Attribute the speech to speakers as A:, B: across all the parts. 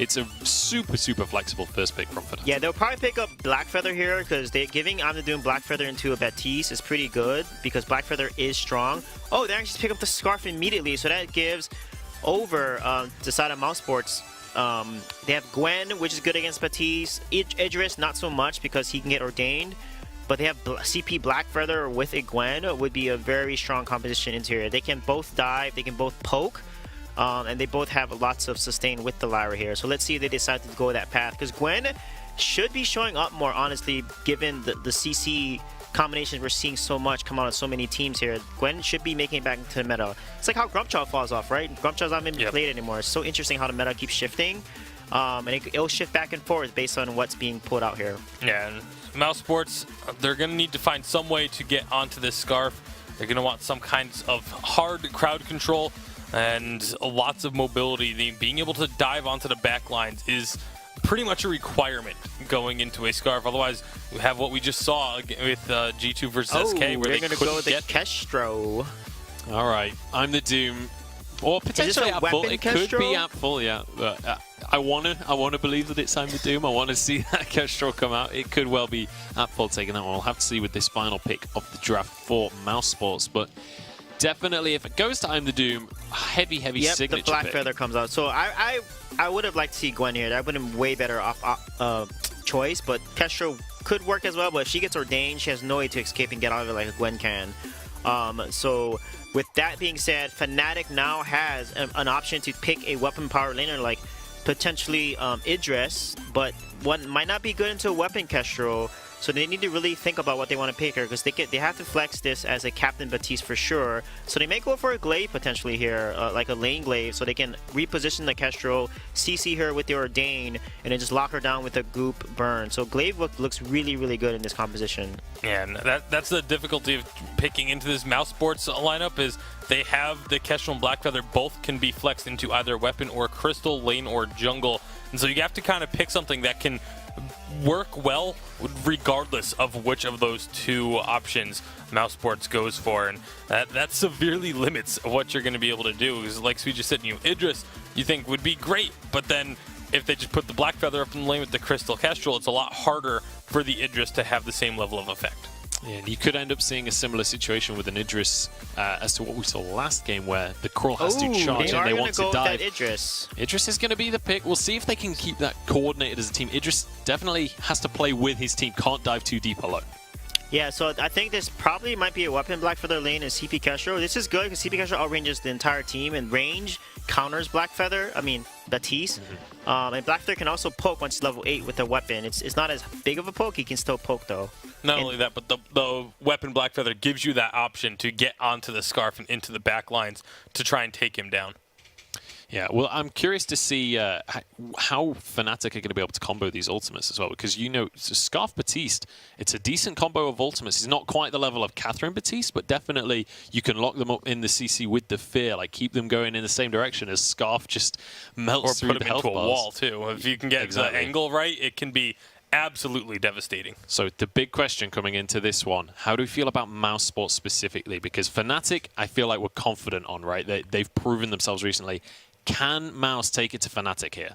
A: it's a super flexible first pick from Fnatic.
B: Yeah, they'll probably pick up Blackfeather here because they're giving Doom Blackfeather into a Baptiste is pretty good because Blackfeather is strong. Oh, they actually pick up the Scarf immediately, so that gives over the side of Mousesports. They have Gwen, which is good against Baptiste. Idris, not so much because he can get ordained. But they have CP Blackfeather with a Gwen would be a very strong composition interior. They can both dive, they can both poke, and they both have lots of sustain with the Lyra here. So let's see if they decide to go that path. Because Gwen should be showing up more, honestly, given the CC combinations we're seeing so much come out of so many teams here. Gwen should be making it back into the meta. It's like how Grumpjaw falls off, right? Grumpjaw's not being played anymore. It's so interesting how the meta keeps shifting. And it'll shift back and forth based on what's being pulled out here.
C: Yeah, and Mousesports, they're going to need to find some way to get onto this Scarf. They're going to want some kinds of hard crowd control and lots of mobility. Being able to dive onto the back lines is pretty much a requirement going into a Scarf. Otherwise, we have what we just saw with G2 versus SK, where
B: they're
C: they
B: going to go with the Kestro.
A: All right, I'm the Doom. Or potentially at full. It could be at full, yeah. But, I wanna believe that it's I'm the Doom. I want to see that Kestrel come out. It could well be at full taking that one. We'll have to see with this final pick of the draft for Mousesports. But definitely, if it goes to I'm the Doom, heavy signature
B: the Blackfeather comes out. So I would have liked to see Gwen here. That would have been way better choice. But Kestrel could work as well. But if she gets ordained, she has no way to escape and get out of it like a Gwen can. So with that being said, Fnatic now has an option to pick a weapon power laner like potentially Idris, but one might not be good into a weapon Kestrel. So they need to really think about what they want to pick here because they have to flex this as a Captain Baptiste for sure. So they may go for a Glaive potentially here, like a lane Glaive, so they can reposition the Kestrel, CC her with the Ordain, and then just lock her down with a Goop Burn. So Glaive looks really good in this composition.
C: Yeah, and that's the difficulty of picking into this Mousesports lineup is they have the Kestrel and Blackfeather both can be flexed into either weapon or crystal, lane or jungle. And so you have to kind of pick something that can work well regardless of which of those two options Mousesports goes for, and that severely limits what you're going to be able to do. Because like we just said, Idris you think would be great, but then if they just put the Blackfeather up in the lane with the Crystal Kestrel, it's a lot harder for the Idris to have the same level of effect.
A: Yeah, and you could end up seeing a similar situation with an Idris as to what we saw last game where the Krull has to charge and they want to dive.
B: Idris
A: is going to be the pick. We'll see if they can keep that coordinated as a team. Idris definitely has to play with his team, can't dive too deep alone.
B: Yeah, so I think this probably might be a weapon Blackfeather lane and CP Kestrel. This is good because CP Kestrel outranges the entire team, and range counters Blackfeather, Baptiste. And Blackfeather can also poke once he's level 8 with a weapon. It's not as big of a poke, he can still poke though.
C: Not only that, but the weapon Blackfeather gives you that option to get onto the Scarf and into the back lines to try and take him down.
A: Yeah, well, I'm curious to see how Fnatic are going to be able to combo these ultimates as well, because Scarf Baptiste, it's a decent combo of ultimates. It's not quite the level of Catherine Baptiste, but definitely you can lock them up in the CC with the fear, like keep them going in the same direction as Scarf just melts through the health bars.
C: Or put them into a wall too. If you can get the angle right, it can be absolutely devastating.
A: So the big question coming into this one, how do we feel about Mousesports specifically? Because Fnatic, I feel like we're confident on, right? They've proven themselves recently. Can Mouse take it to Fnatic here?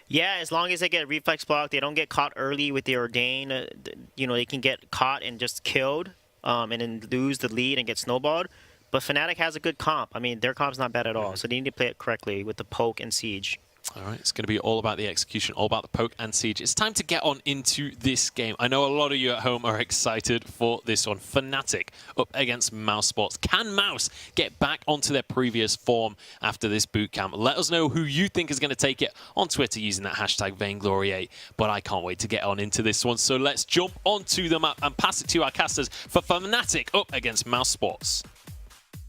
B: Yeah, as long as they get reflex block, they don't get caught early with the Ordain. They can get caught and just killed and then lose the lead and get snowballed. But Fnatic has a good comp. Their comp's not bad at all. So they need to play it correctly with the poke and siege.
A: All right, it's going to be all about the execution, all about the poke and siege. It's time to get on into this game. I know a lot of you at home are excited for this one. Fnatic up against Mousesports. Can Mouse get back onto their previous form after this boot camp? Let us know who you think is going to take it on Twitter using that hashtag Vainglory8. But I can't wait to get on into this one. So let's jump onto the map and pass it to our casters for Fnatic up against Mousesports.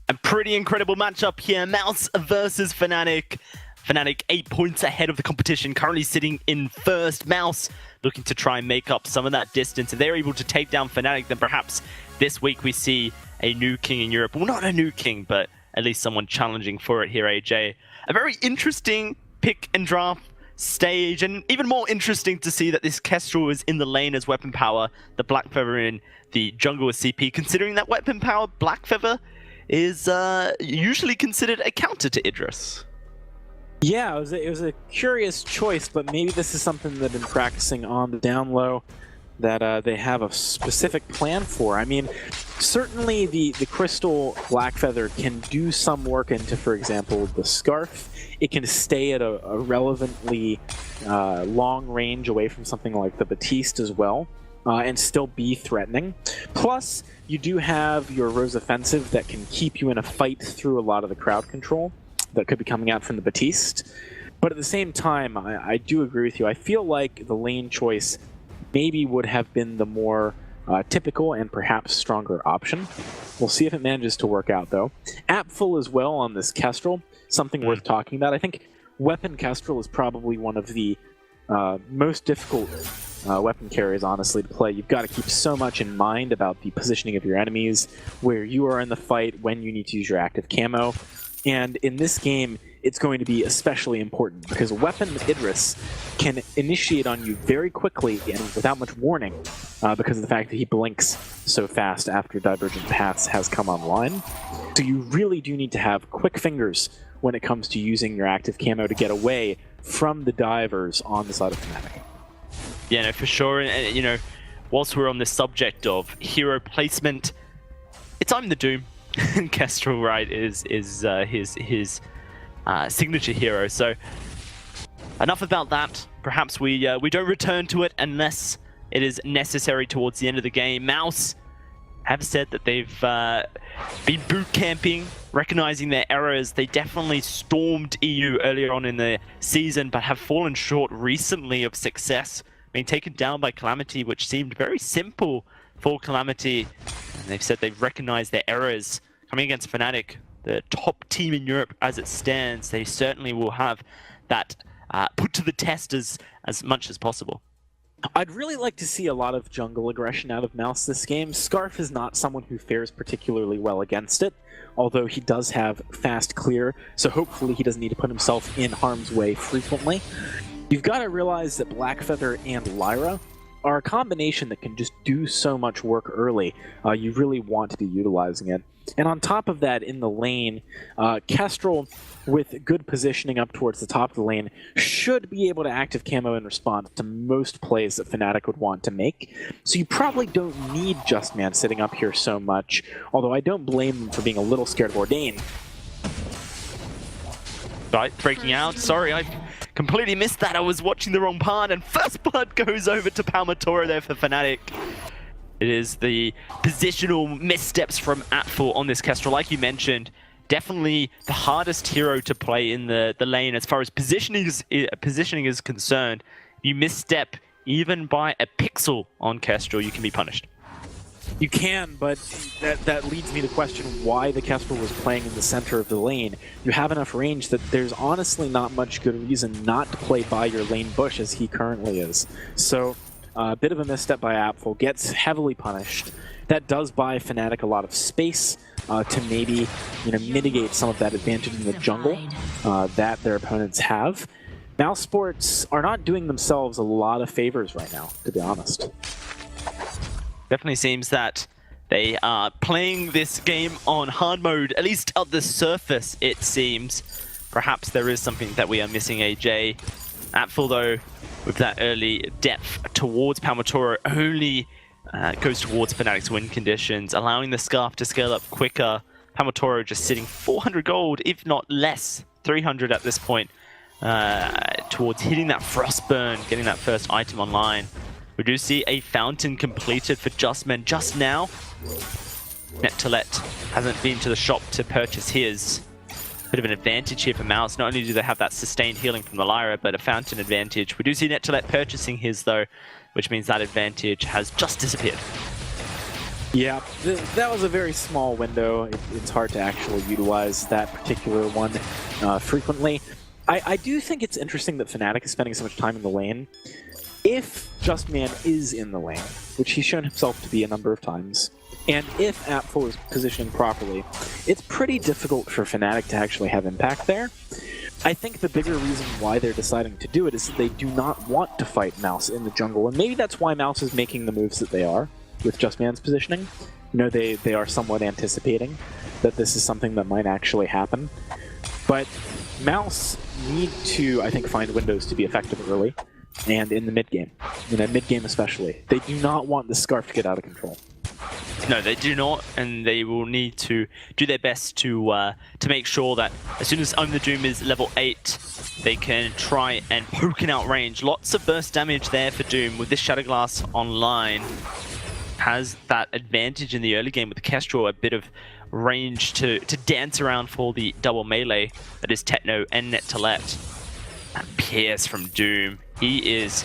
D: A pretty incredible matchup here. Mouse versus Fnatic. Fnatic 8 points ahead of the competition, currently sitting in first. Mouse looking to try and make up some of that distance. If they're able to take down Fnatic, then perhaps this week we see a new king in Europe. Well, not a new king, but at least someone challenging for it here, AJ. A very interesting pick and draft stage, and even more interesting to see that this Kestrel is in the lane as weapon power, the Blackfeather in the jungle as CP, considering that weapon power Blackfeather is usually considered a counter to Idris.
E: Yeah, it was a curious choice, but maybe this is something they've been practicing on the down low that they have a specific plan for. I mean, certainly the Crystal Blackfeather can do some work into, for example, the Scarf. It can stay at a relevantly long range away from something like the Batiste as well, and still be threatening. Plus, you do have your Rose Offensive that can keep you in a fight through a lot of the crowd control that could be coming out from the Batiste. But at the same time, I do agree with you. I feel like the lane choice maybe would have been the more typical and perhaps stronger option. We'll see if it manages to work out, though. Appful as well on this Kestrel, something worth talking about. I think Weapon Kestrel is probably one of the most difficult weapon carriers, honestly, to play. You've got to keep so much in mind about the positioning of your enemies, where you are in the fight, when you need to use your active camo. And in this game, it's going to be especially important because Weapon Idris can initiate on you very quickly and without much warning because of the fact that he blinks so fast after Divergent Paths has come online. So you really do need to have quick fingers when it comes to using your active camo to get away from the divers on the side of Fnatic.
D: Yeah, no, for sure. And, you know, whilst we're on the subject of hero placement, it's I'm the Doom. And Kestrel, right, is his signature hero. So enough about that. Perhaps we don't return to it unless it is necessary towards the end of the game. Mouse have said that they've been boot camping, recognizing their errors. They definitely stormed EU earlier on in the season, but have fallen short recently of success. Being taken down by Calamity, which seemed very simple for Calamity. And they've said they've recognized their errors. Coming against Fnatic, the top team in Europe as it stands, they certainly will have that put to the test as much as possible.
E: I'd really like to see a lot of jungle aggression out of Mouse this game. Scarf is not someone who fares particularly well against it, although he does have fast clear, so hopefully he doesn't need to put himself in harm's way frequently. You've got to realize that Blackfeather and Lyra are a combination that can just do so much work early. You really want to be utilizing it. And on top of that, in the lane, Kestrel, with good positioning up towards the top of the lane, should be able to active camo in response to most plays that Fnatic would want to make. So you probably don't need Just Man sitting up here so much, although I don't blame him for being a little scared of Ordain.
D: Right, breaking out. Sorry, I completely missed that. I was watching the wrong part, and first blood goes over to Palmatoro there for Fnatic. It is the positional missteps from Appful on this Kestrel. Like you mentioned, definitely the hardest hero to play in the lane as far as positioning is concerned. You misstep even by a pixel on Kestrel, you can be punished.
E: You can, but that leads me to question why the Kestrel was playing in the center of the lane. You have enough range that there's honestly not much good reason not to play by your lane bush as he currently is. So a bit of a misstep by Appful, gets heavily punished. That does buy Fnatic a lot of space to maybe mitigate some of that advantage in the jungle that their opponents have. Mousesports are not doing themselves a lot of favors right now, to be honest.
D: Definitely seems that they are playing this game on hard mode, at least at the surface, it seems. Perhaps there is something that we are missing, AJ. Appful, though, with that early depth towards Palmatoro, only goes towards Fnatic's win conditions, allowing the Scarf to scale up quicker. Palmatoro just sitting 400 gold, if not less, 300 at this point, towards hitting that Frostburn, getting that first item online. We do see a fountain completed for Justman just now. Net2Let hasn't been to the shop to purchase his. Bit of an advantage here for Mouse. Not only do they have that sustained healing from the Lyra, but a fountain advantage. We do see Net2Let purchasing his, though, which means that advantage has just disappeared.
E: Yeah, that was a very small window. It's hard to actually utilize that particular one frequently. I do think it's interesting that Fnatic is spending so much time in the lane. If Just Man is in the lane, which he's shown himself to be a number of times, and if Appful is positioning properly, it's pretty difficult for Fnatic to actually have impact there. I think the bigger reason why they're deciding to do it is that they do not want to fight Mouse in the jungle, and maybe that's why Mouse is making the moves that they are with Just Man's positioning. They are somewhat anticipating that this is something that might actually happen. But Mouse need to, I think, find windows to be effective early and in the mid game. In the mid game especially. They do not want the Scarf to get out of control.
D: No, they do not, and they will need to do their best to make sure that as soon as the Doom is level 8, they can try and poke and outrange. Lots of burst damage there for Doom with this Shadow Glass online. Has that advantage in the early game with the Kestrel, a bit of range to dance around for the double melee that is Techno and Nettolet. And Pierce from Doom, he is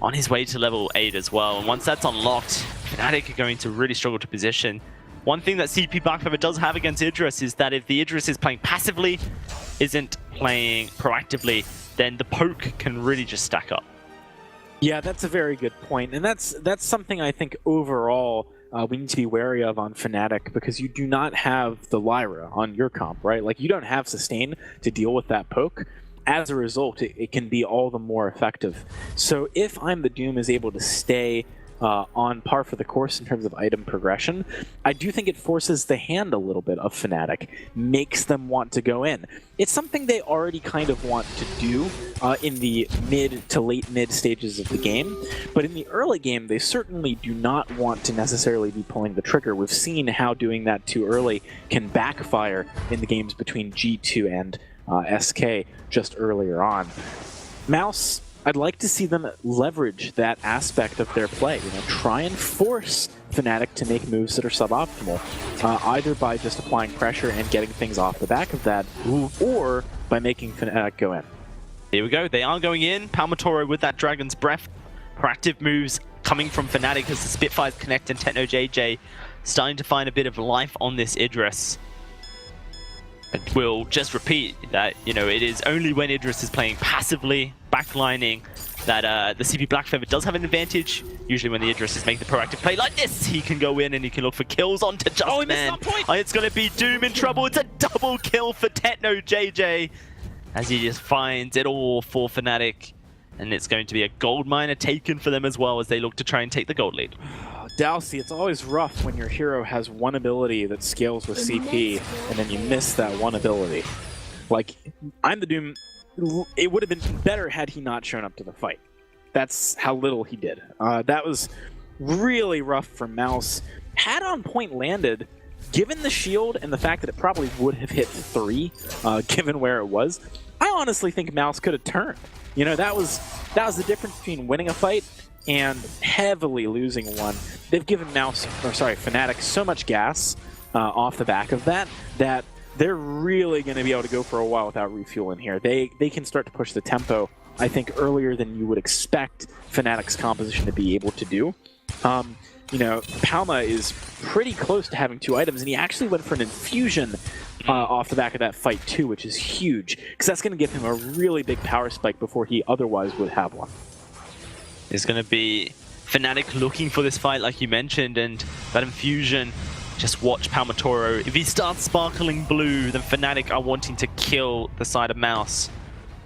D: on his way to level 8 as well, and once that's unlocked, Fnatic are going to really struggle to position. One thing that CP Blackfeather does have against Idris is that if the Idris is playing passively, isn't playing proactively, then the poke can really just stack up.
E: Yeah, that's a very good point, and that's something I think overall we need to be wary of on Fnatic, because you do not have the Lyra on your comp, right? Like, you don't have sustain to deal with that poke. As a result, it can be all the more effective. So if I'm the Doom is able to stay on par for the course in terms of item progression, I do think it forces the hand a little bit of Fnatic, makes them want to go in. It's something they already kind of want to do in the mid to late mid stages of the game, but in the early game, they certainly do not want to necessarily be pulling the trigger. We've seen how doing that too early can backfire in the games between G2 and SK just earlier on. Mouse, I'd like to see them leverage that aspect of their play. Try and force Fnatic to make moves that are suboptimal, either by just applying pressure and getting things off the back of that, or by making Fnatic go in.
D: Here we go. They are going in. Palmatoro with that Dragon's Breath. Proactive moves coming from Fnatic as the Spitfires connect, and Techno JJ starting to find a bit of life on this Idris. And we'll just repeat that, it is only when Idris is playing passively, backlining, that the CP Blackfeather does have an advantage. Usually when the Idris is making the proactive play like this, he can go in and he can look for kills onto Just
E: he
D: Man.
E: missed that point.
D: Oh, it's going to be Doom in trouble. It's a double kill for Techno JJ as he just finds it all for Fnatic. And it's going to be a gold miner taken for them as well as they look to try and take the gold lead.
E: Dalsy, it's always rough when your hero has one ability that scales with CP, and then you miss that one ability. Like, I'm the Doom. It would have been better had he not shown up to the fight. That's how little he did. That was really rough for Mouse. Had on point landed, given the shield and the fact that it probably would have hit 3, given where it was, I honestly think Mouse could have turned. That was the difference between winning a fight and heavily losing one. They've given Fnatic so much gas off the back of that they're really going to be able to go for a while without refueling here. They can start to push the tempo, I think, earlier than you would expect Fnatic's composition to be able to do. Palma is pretty close to having 2 items, and he actually went for an infusion off the back of that fight too, which is huge, because that's going to give him a really big power spike before he otherwise would have one.
D: It's going to be Fnatic looking for this fight, like you mentioned, and that infusion, just watch Palmatoro. If he starts sparkling blue, then Fnatic are wanting to kill the side of Mouse.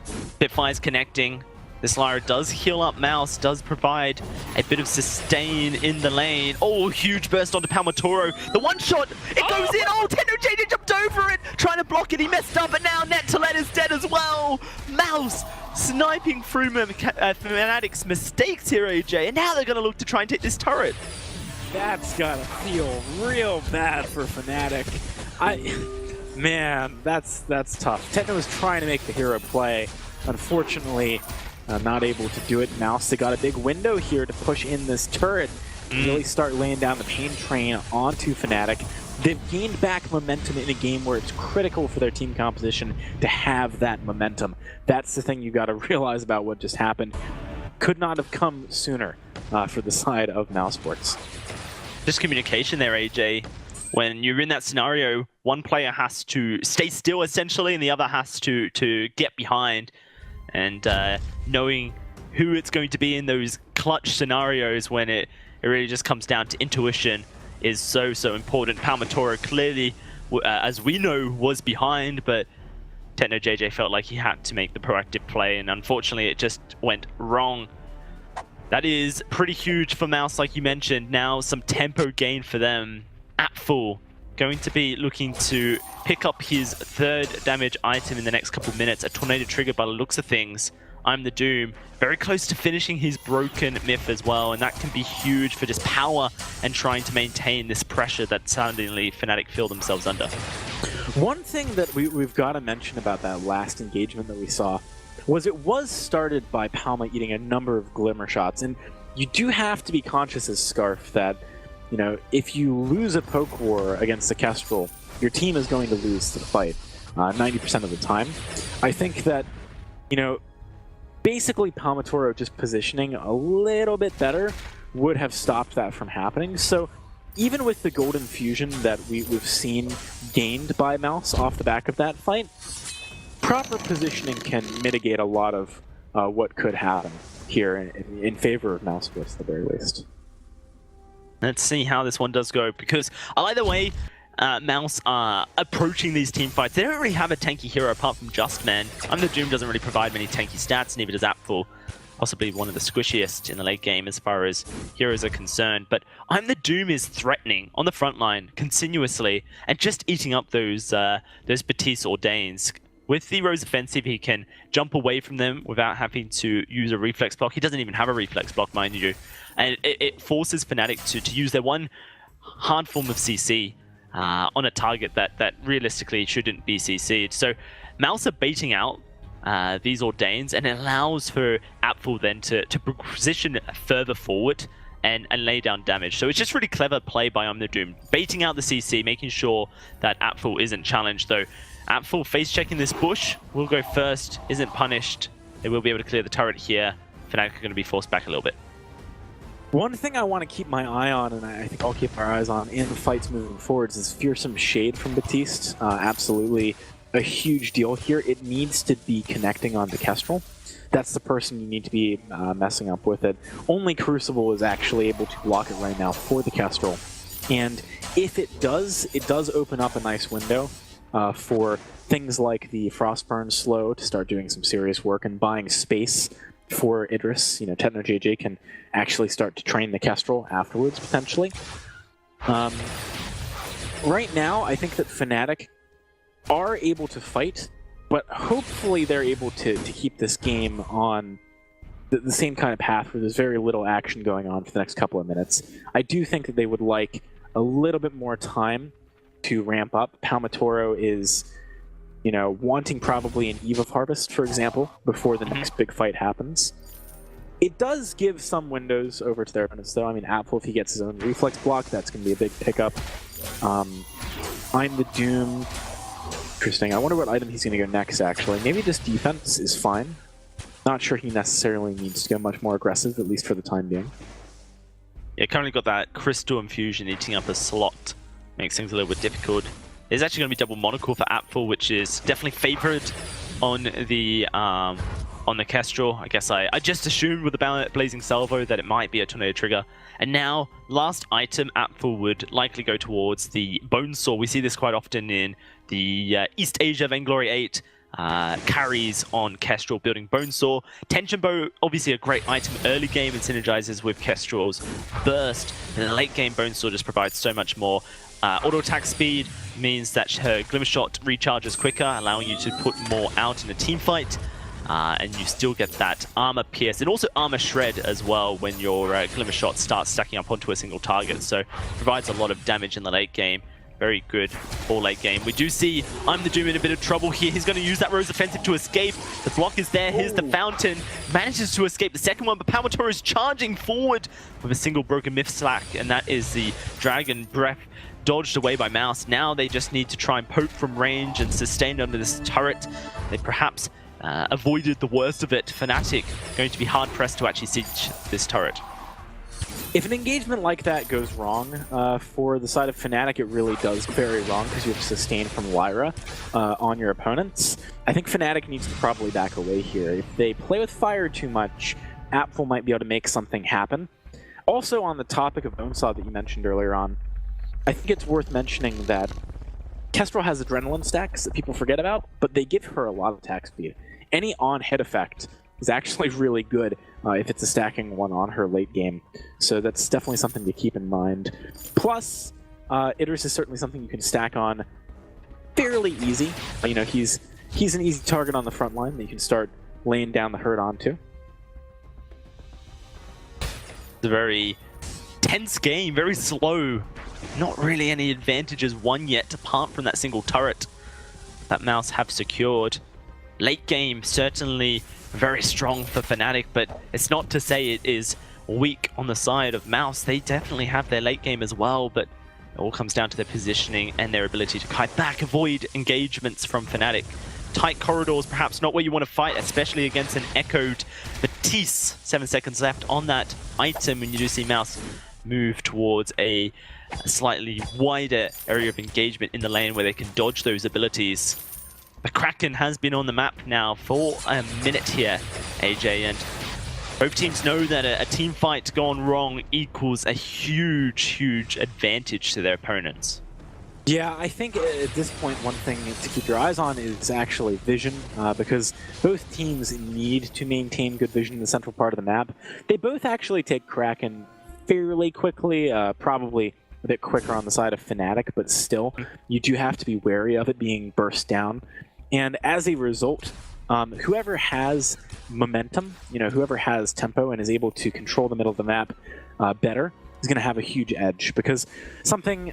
D: Spitfire's connecting. This Lyra does heal up Mouse, does provide a bit of sustain in the lane. Oh, huge burst onto Palmatoro. The one shot, it goes in. Oh, Techno JJ jumped over it, trying to block it. He messed up, but now Nettolet is dead as well. Mouse sniping through Fnatic's mistakes here, AJ, and now they're going to look to try and take this turret.
E: That's gotta feel real bad for Fnatic. Man, that's tough. Techno was trying to make the hero play. Unfortunately, not able to do it. Mouse, they got a big window here to push in this turret and really start laying down the pain train onto Fnatic. They've gained back momentum in a game where it's critical for their team composition to have that momentum. That's the thing you got to realize about what just happened. Could not have come sooner for the side of Mousesports.
D: Just communication there, AJ. When you're in that scenario, one player has to stay still essentially, and the other has to get behind. And knowing who it's going to be in those clutch scenarios when it really just comes down to intuition is so important. Palmatoro clearly, as we know, was behind, but Techno JJ felt like he had to make the proactive play, and unfortunately it just went wrong. That is pretty huge for Mouse, like you mentioned. Now some tempo gain for them at full. going to be looking to pick up his third damage item in the next couple minutes. A Tornado Trigger by the looks of things. I'm the Doom. Very close to finishing his broken myth as well, and that can be huge for just power and trying to maintain this pressure that suddenly Fnatic feel themselves under.
E: One thing that we've got to mention about that last engagement that we saw was it was started by Palma eating a number of Glimmer shots, and you do have to be conscious as Scarf that, you know, if you lose a poke war against the Kestrel, your team is going to lose the fight 90% of the time. I think that, you know, basically Palmatoro just positioning a little bit better would have stopped that from happening. So even with the Golden Fusion that we've seen gained by Mouse off the back of that fight, proper positioning can mitigate a lot of what could happen here in favor of Mousesports at the very least.
D: Let's see how this one does go, because I like the way Mouse are approaching these team fights. They don't really have a tanky hero apart from Justman. I'm the Doom doesn't really provide many tanky stats, neither does Apfel. Possibly one of the squishiest in the late game as far as heroes are concerned. But I'm the Doom is threatening on the front line continuously and just eating up those Batiste or Danes. With the Rose Offensive, he can jump away from them without having to use a reflex block. He doesn't even have a reflex block, mind you. And it forces Fnatic to use their one hard form of CC on a target that realistically shouldn't be CC'd. So Mouse are baiting out these Ordains, and it allows for Apfel then to position further forward and lay down damage. So it's just really clever play by I'm the Doom, baiting out the CC, making sure that Apfel isn't challenged, though. Apfel face checking this bush, will go first, isn't punished. They will be able to clear the turret here. Fnatic are going to be forced back a little bit.
E: One thing I want to keep my eye on, and I think I'll keep our eyes on in the fights moving forwards, is fearsome shade from Batiste. Absolutely a huge deal here. It needs to be connecting onto Kestrel. That's the person you need to be messing up with it. Only Crucible is actually able to block it right now for the Kestrel. And if it does open up a nice window for things like the Frostburn slow to start doing some serious work and buying space for Idris. You know, Techno JJ can actually start to train the Kestrel afterwards, potentially. Right now, I think that Fnatic are able to fight, but hopefully they're able to keep this game on the same kind of path where there's very little action going on for the next couple of minutes. I do think that they would like a little bit more time to ramp up. Palmatoro is, you know, wanting probably an Eve of Harvest, for example, before the next big fight happens. It does give some windows over to their opponents, though. I mean, Apfel, if he gets his own reflex block, that's going to be a big pickup. I'm the Doom. Interesting. I wonder what item he's going to go next, actually. Maybe just defense is fine. Not sure he necessarily needs to go much more aggressive, at least for the time being.
D: Yeah, currently got that Crystal Infusion eating up a slot. Makes things a little bit difficult. There's actually going to be double monocle for Apfel, which is definitely favored on the Kestrel. I guess I just assumed with the Blazing Salvo that it might be a Tornado Trigger. And now, last item, Apfel would likely go towards the Bone Saw. We see this quite often in the East Asia Vainglory 8 carries on Kestrel building Bone Saw. Tension Bow, obviously a great item early game and synergizes with Kestrel's burst. And in the late game, Bone Saw just provides so much more. Auto attack speed means that her Glimmer Shot recharges quicker, allowing you to put more out in a team fight. And you still get that armor pierce and also armor shred as well when your Glimmer Shot starts stacking up onto a single target. So provides a lot of damage in the late game. Very good for late game. We do see I'm the Doom in a bit of trouble here. He's going to use that Rose Offensive to escape. The block is there. Here's the Fountain. Manages to escape the second one, but Palmatoro is charging forward with a single broken Myth Slack, and that is the Dragon Breath dodged away by Mouse. Now they just need to try and poke from range and sustain under this turret. They perhaps avoided the worst of it. Fnatic going to be hard-pressed to actually siege this turret.
E: If an engagement like that goes wrong for the side of Fnatic, it really does very wrong because you have sustain from Lyra on your opponents. I think Fnatic needs to probably back away here. If they play with fire too much, Apfel might be able to make something happen. Also, on the topic of Bonesaw that you mentioned earlier on, I think it's worth mentioning that Kestrel has adrenaline stacks that people forget about, but they give her a lot of attack speed. Any on-hit effect is actually really good if it's a stacking one on her late game. So that's definitely something to keep in mind. Plus, Idris is certainly something you can stack on fairly easy. You know, he's an easy target on the front line that you can start laying down the herd onto.
D: It's a very tense game, very slow. Not really any advantages won yet, apart from that single turret that Mouse have secured. Late game, certainly very strong for Fnatic, but it's not to say it is weak on the side of Mouse. They definitely have their late game as well, but it all comes down to their positioning and their ability to kite back, avoid engagements from Fnatic. Tight corridors, perhaps not where you want to fight, especially against an echoed Matisse. 7 seconds left on that item, and you do see Mouse move towards a slightly wider area of engagement in the lane where they can dodge those abilities. The Kraken has been on the map now for a minute here, AJ, and both teams know that a team fight gone wrong equals a huge advantage to their opponents.
E: Yeah, I think at this point, one thing to keep your eyes on is actually vision, because both teams need to maintain good vision in the central part of the map. They both actually take Kraken fairly quickly, probably a bit quicker on the side of Fnatic, but still, you do have to be wary of it being burst down. And as a result, whoever has momentum, you know, whoever has tempo and is able to control the middle of the map better is going to have a huge edge, because something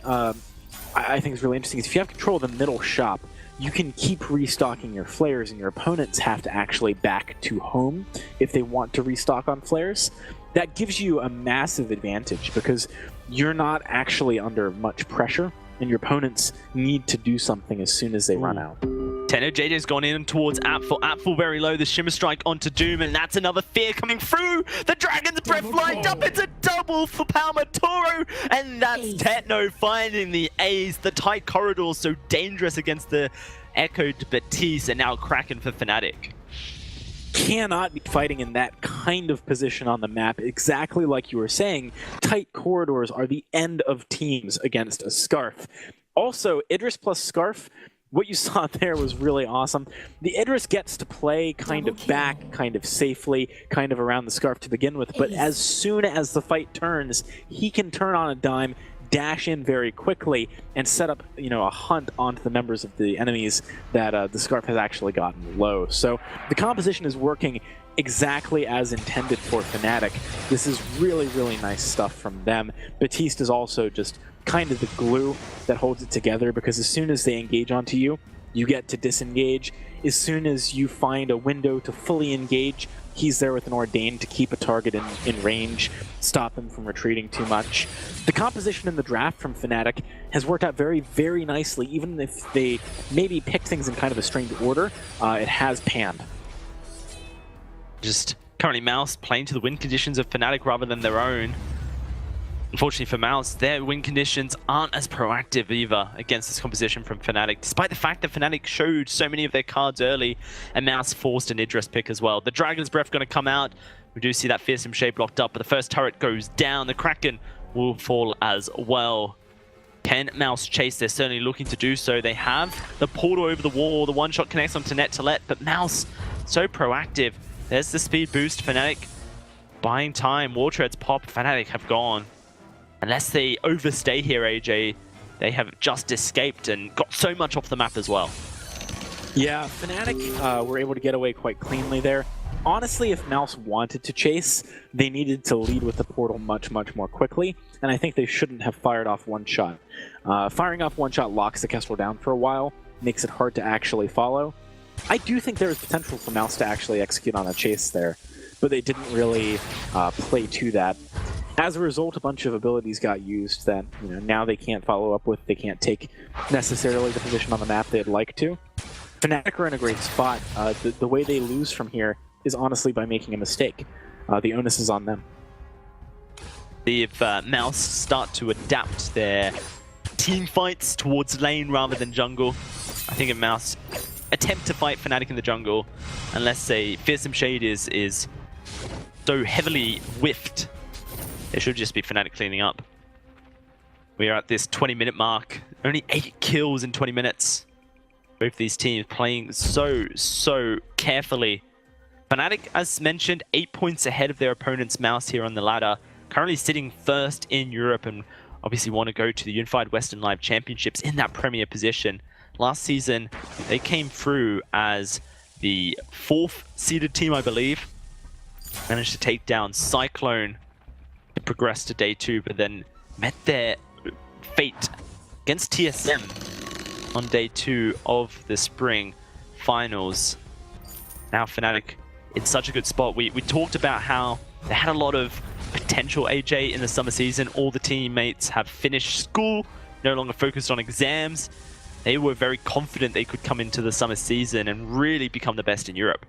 E: I think is really interesting is if you have control of the middle shop, you can keep restocking your flares, and your opponents have to actually back to home if they want to restock on flares. That gives you a massive advantage because you're not actually under much pressure, and your opponents need to do something as soon as they run out.
D: Tenno JJ's gone in towards Apfel. Apfel very low. The Shimmer Strike onto Doom, and that's another Fear coming through. The Dragon's Breath lined up. It's a double for Palmatoro, and that's Tenno finding the Ace. The tight corridors so dangerous against the echoed Batiste, and now Kraken for Fnatic.
E: Cannot be fighting in that kind of position on the map. Exactly like you were saying, tight corridors are the end of teams against a Scarf. Also, Idris plus Scarf, what you saw there was really awesome. The Idris gets to play kind of back, kind of safely, kind of around the Scarf to begin with, but as soon as the fight turns, he can turn on a dime, dash in very quickly, and set up, you know, a hunt onto the members of the enemies that the Scarf has actually gotten low. So the composition is working exactly as intended for Fnatic. This is really nice stuff from them. Batiste is also just kind of the glue that holds it together, because as soon as they engage onto you, you get to disengage. As soon as you find a window to fully engage, he's there with an Ordain to keep a target in range, stop them from retreating too much. The composition in the draft from Fnatic has worked out very nicely. Even if they maybe pick things in kind of a strange order, it has panned.
D: Just currently Mouse playing to the win conditions of Fnatic rather than their own. Unfortunately for Mouse, their win conditions aren't as proactive either against this composition from Fnatic, despite the fact that Fnatic showed so many of their cards early, and Mouse forced an Idris pick as well. The Dragon's Breath going to come out. We do see that Fearsome Shape locked up, but the first turret goes down. The Kraken will fall as well. Can Mouse chase? They're certainly looking to do so. They have the portal over the wall. The one-shot connects onto Net to Let, but Mouse, so proactive. There's the speed boost. Fnatic buying time. War Treads pop. Fnatic have gone. Unless they overstay here, AJ, they have just escaped and got so much off the map as well.
E: Yeah, Fnatic were able to get away quite cleanly there. Honestly, if Mouse wanted to chase, they needed to lead with the portal much more quickly, and I think they shouldn't have fired off one shot. Firing off one shot locks the Kestrel down for a while, makes it hard to actually follow. I do think there is potential for Mouse to actually execute on a chase there, but they didn't really play to that. As a result, a bunch of abilities got used that, you know, now they can't follow up with. They can't take necessarily the position on the map they'd like to. Fnatic are in a great spot. The way they lose from here is honestly by making a mistake. The onus is on them.
D: If Mouse start to adapt their team fights towards lane rather than jungle, I think if Mouse attempt to fight Fnatic in the jungle, unless say Fearsome Shade is so heavily whiffed, it should just be Fnatic cleaning up. We are at this 20-minute mark. Only 8 kills in 20 minutes. Both these teams playing so carefully. Fnatic, as mentioned, 8 points ahead of their opponent's Mouse here on the ladder. Currently sitting first in Europe and obviously want to go to the Unified Western Live Championships in that premier position. Last season, they came through as the 4th seeded team, I believe. Managed to take down Cyclone to progress to day 2, but then met their fate against TSM on day 2 of the spring finals. Now Fnatic in such a good spot. We talked about how they had a lot of potential AJ in the summer season. All the teammates have finished school, no longer focused on exams. They were very confident they could come into the summer season and really become the best in Europe.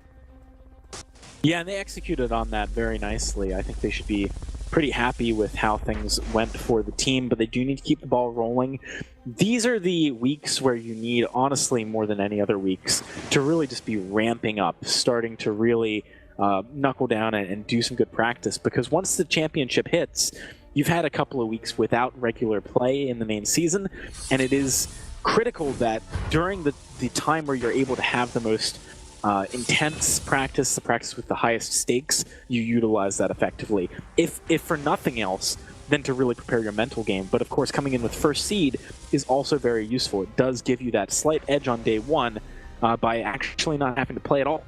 E: Yeah, and they executed on that very nicely. I think they should be pretty happy with how things went for the team, but they do need to keep the ball rolling. These are the weeks where you need, honestly, more than any other weeks, to really just be ramping up, starting to really knuckle down and do some good practice, because once the championship hits, you've had a couple of weeks without regular play in the main season, and it is critical that during the time where you're able to have the most intense practice, the practice with the highest stakes, you utilize that effectively. If for nothing else, then to really prepare your mental game. But of course, coming in with first seed is also very useful. It does give you that slight edge on day 1 by actually not having to play at all.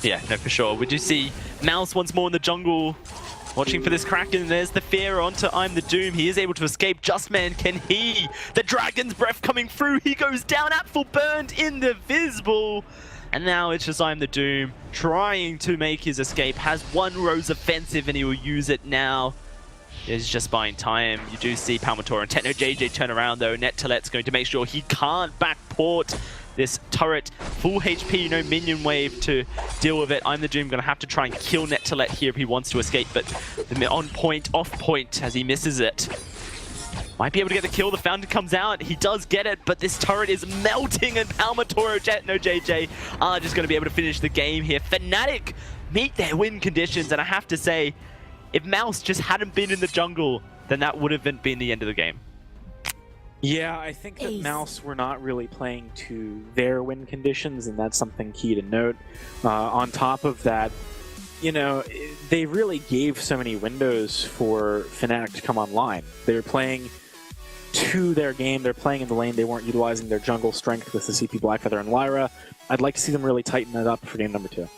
D: Yeah, no, for sure. We do see Mouse once more in the jungle, watching for this Kraken. There's the fear onto I'm the Doom. He is able to escape. Just Man, can he? The Dragon's Breath coming through. He goes down. Apfel burned in the Visible. And now it's just I'm the Doom trying to make his escape. Has one Rose offensive and he will use it now. He's just buying time. You do see Palmator and Techno JJ turn around though. Netalet's going to make sure he can't backport this turret. Full HP, no minion wave to deal with it. I'm the Doom going to have to try and kill Netalet here if he wants to escape, but on point, off point as he misses it. Might be able to get the kill. The Fountain comes out. He does get it, but this turret is melting, and Palmator and Techno JJ are just going to be able to finish the game here. Fnatic meet their win conditions, and I have to say, if Mouse just hadn't been in the jungle, then that would have been the end of the game.
E: Yeah, I think that Mouse were not really playing to their win conditions, and that's something key to note. On top of that, you know, they really gave so many windows for Fnatic to come online. They were playing to their game. They're playing in the lane. They weren't utilizing their jungle strength with the CP Blackfeather and Lyra. I'd like to see them really tighten that up for game number 2.